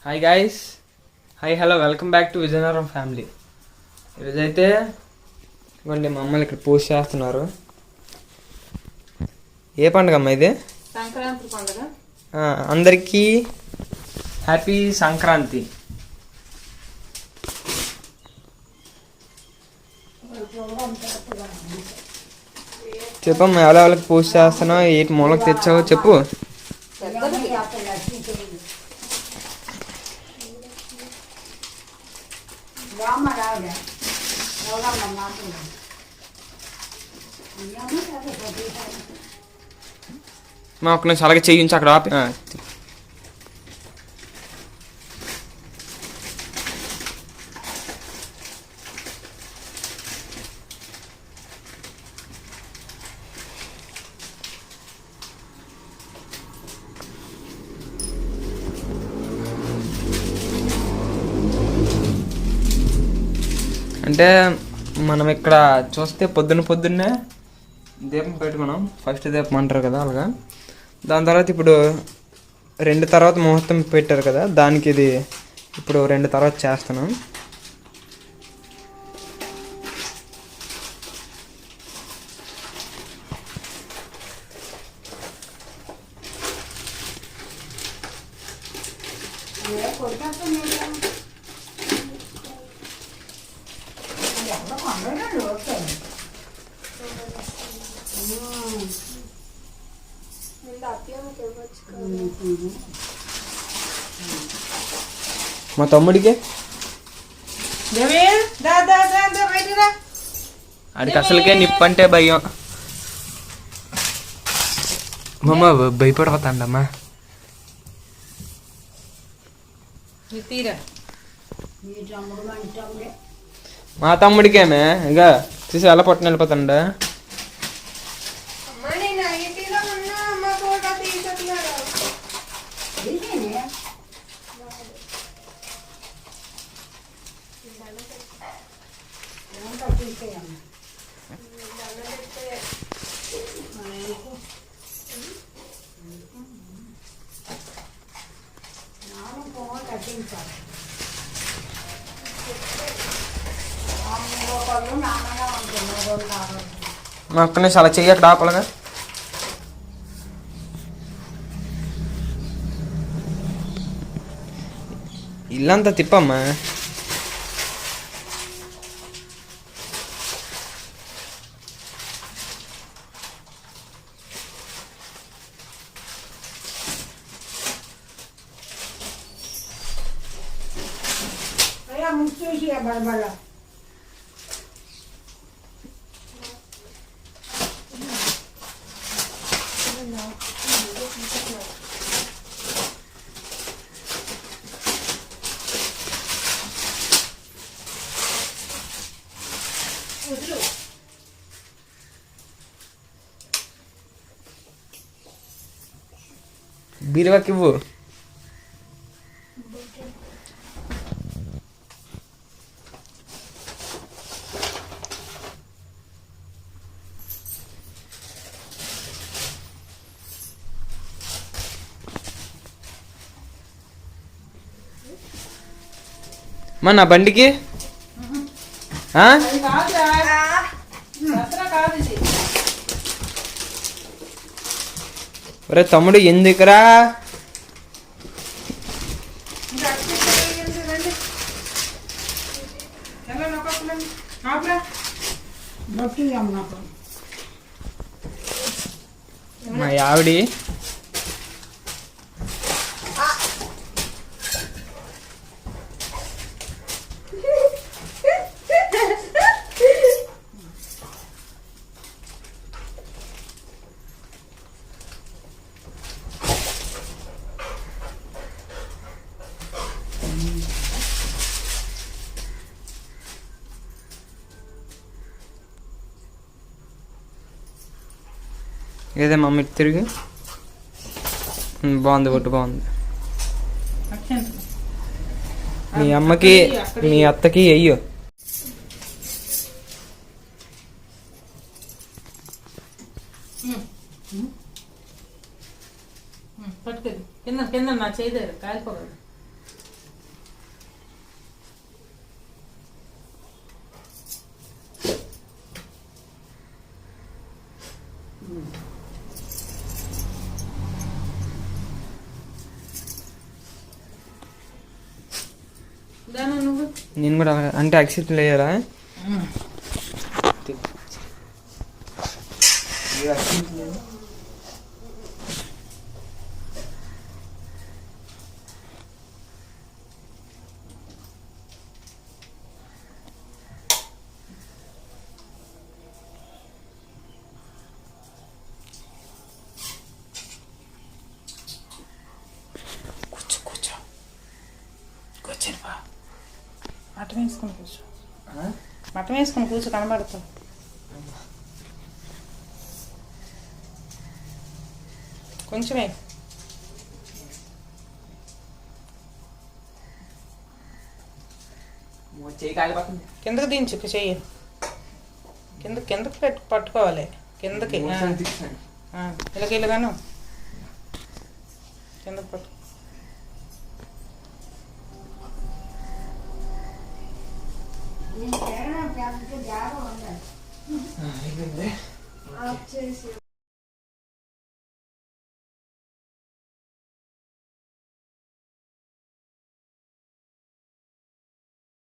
Hi guys, hi hello, welcome back to Vizianagaram family. ఈరోజైతే ఇవ్వండి మా అమ్మలు ఇక్కడ పూజ చేస్తున్నారు. ఏ పండుగ అమ్మ ఇది? సంక్రాంతి పండుగ. అందరికీ హ్యాపీ సంక్రాంతి. చెప్పమ్మా, ఎవరెవరికి పూజ చేస్తున్నావు, ఏంటి మూలకు తెచ్చావు చెప్పు. మా ఒక్క నిమిషం అలాగే చేయించి అక్కడ ఆపి. అంటే మనం ఇక్కడ చూస్తే పొద్దున్నే దీపం పెట్టుకున్నాం. ఫస్ట్ దీపం అంటారు కదా, అలాగా. దాని తర్వాత ఇప్పుడు 2 తర్వాత ముహూర్తం పెట్టారు కదా, దానికి ఇది ఇప్పుడు 2 తర్వాత చేస్తున్నాం. మా తమ్ముడికి ఆడికి అసలుకే నిప్పు అంటే భయం. మమ్మ భయపడతాండమ్మా. మా తమ్ముడికేమే ఇంకా చూసి ఎలా పట్టున వెళ్ళిపోతాండ. మా అక్కనే చాలా చెయ్యి అక్కడ ఆపలగా. ఇల్లంతా తిప్పమ్మా. బీరువాకి ఇవ్వు. మా నా బండికి ఒరే తమ్ముడు ఎందుకురా? మా ఆవిడి ఏదే మమ్మీ తిరిగి బాగుంది, ఒట్టు బాగుంది. మీ అమ్మకి మీ అత్తకి అయ్యో. కింద నా చేయి కాలిపోగలదు. నేను కూడా అంటే అక్షింతలు వేయాలా? మటన్ వేసుకొని కూర్చో, మటన్ వేసుకొని కూర్చో, కనబడతావు. కొంచెమే కిందకి దించు, చెయ్యి కిందకి పట్టుకోవాలి, కిందకి ఇలాగాను కిందకి పట్టు. అయిపోయింది.